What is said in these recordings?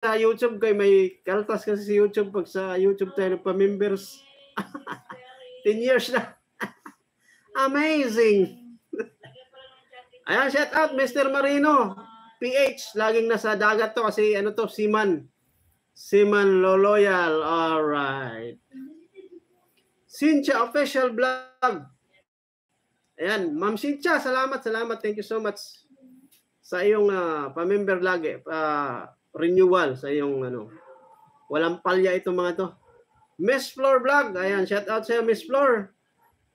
sa YouTube kay may kaltas kasi sa YouTube pag sa YouTube tayo pa-members. 10 years na. Amazing. Ayan, shout out Mr. Marino. PH, laging nasa dagat to kasi ano to, Siman Loloyal. Alright. Cynthia Official Vlog. Ayan, Ma'am Cynthia, salamat. Thank you so much sa iyong pa-member lagi. Renewal sa iyong ano. Walang palya itong mga to. Miss Floor Vlog. Ayan, shout out sa iyo, Miss Floor.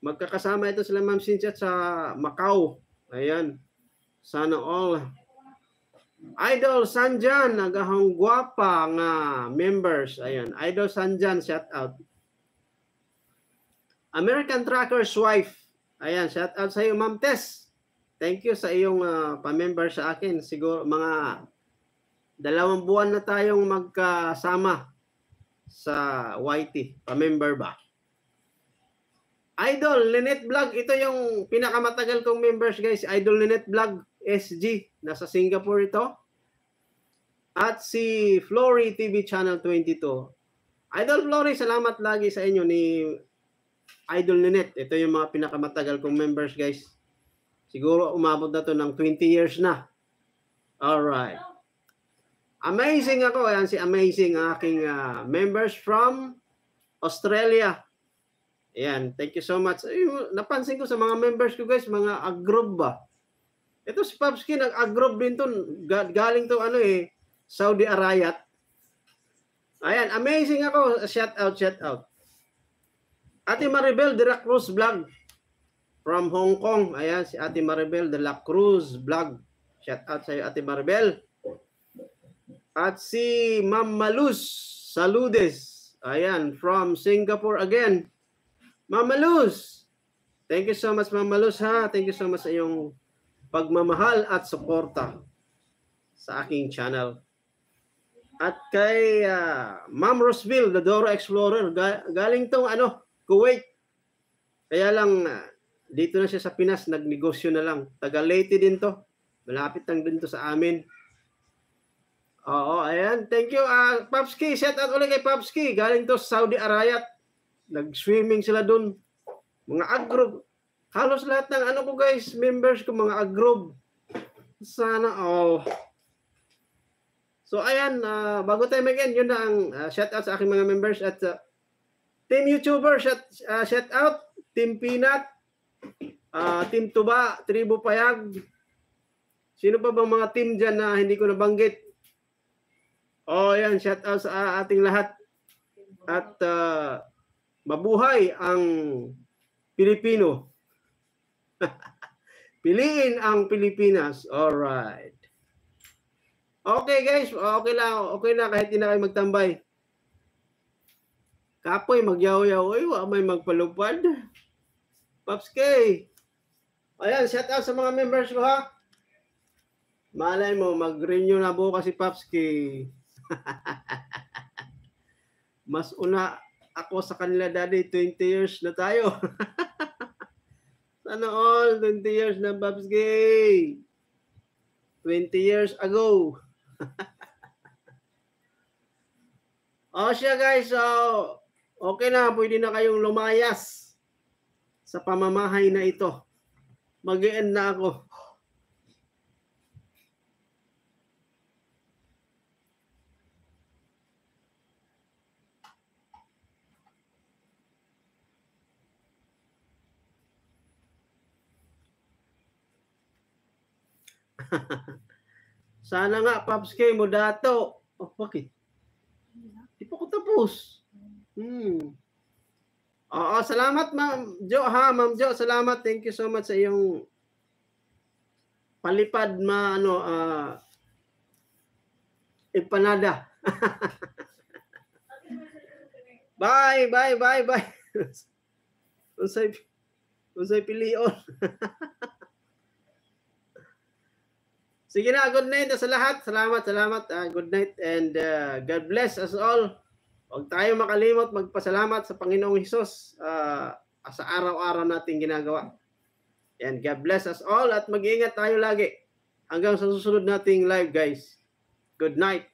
Magkakasama ito sila Ma'am Cynthia sa Macau. Ayan. Sana all. Idol Sanjan, nagahang gwapa nga members. Ayan, Idol Sanjan, shout out. American Tracker's wife. Ayan, shout out sa iyo, Ma'am Tess. Thank you sa iyong pa-member sa akin. Siguro mga 2 buwan na tayong magkasama sa YT. Pa-member ba? Idol Lynette Vlog. Ito yung pinakamatagal kong members, guys. Idol Lynette Vlog SG. Nasa Singapore ito. At si Flory TV Channel 22. Idol Flory, salamat lagi sa inyo ni Idol Lynette. Ito yung mga pinakamatagal kong members, guys. Siguro umabot na to ng 20 years na. Alright. Amazing ako. Ayan si Amazing, aking members from Australia. Ayan, thank you so much. Napansin ko sa mga members ko, guys, mga agrob ba? Ito si Popski, nag-agrob din to. Galing to Saudi Arabia. Ayan, amazing ako. Shout out. Ate Maribel de la Cruz Vlog from Hong Kong. Ayan, si Ate Maribel de la Cruz Vlog. Shout out sa iyo, Ate Maribel. At si Ma'am Maluz Saludes. Ayan, from Singapore again. Ma'am Maluz. Thank you so much, Ma'am Maluz, ha. Thank you so much sa iyong pagmamahal at suporta sa aking channel. At kay Ma'am Roseville, the Dora Explorer, galing tong Kuwait. Kaya lang dito na siya sa Pinas, nagnegosyo na lang. Taga Leyte din to. Malapit lang din to sa amin. Oo, ayan. Thank you, Popski. Shout out ulit kay Popski. Galing to Saudi Arabia. Nag-swimming sila doon. Mga agrob. Halos lahat ng ko, guys, members ko, mga agrob. Sana all. So, ayan. Bago tayo mag-end, yun na ang shout out sa aking mga members. At Team YouTuber, shout out. Team Peanut. Team Tuba. Tribo Payag. Sino pa bang mga team dyan na hindi ko nabanggit? Oh, yan. Shout out sa ating lahat. At mabuhay ang Pilipino. Piliin ang Pilipinas. Alright. Okay, guys. Okay na kahit hindi na kayo magtambay. Kapoy, magyaw-yaw. Uy, may magpalupad. Pops K. Ayan, shout out sa mga members ko, ha. Malay mo, mag-renew na bukas si Pops K. Mas una ako sa kanila, daddy. 20 years na tayo. Sana all 20 years na, Pops K. 20 years ago. O siya, guys. So, okay na. Pwede na kayong lumayas sa pamamahay na ito. Mag-e-end na ako. Sana nga, Pops K, mo dato. Oh, bakit? Di pa ko tapos. Oo, salamat, Ma'am Jo, ha, Ma'am Jo, salamat. Thank you so much sa iyong palipad empanada. Bye. Unsay pilion. Sige na, good night sa lahat. Salamat. Good night and God bless us all. Huwag tayo makalimot magpasalamat sa Panginoong Hesus sa araw-araw nating ginagawa. And God bless us all at mag-iingat tayo lagi. Hanggang sa susunod nating live, guys. Good night.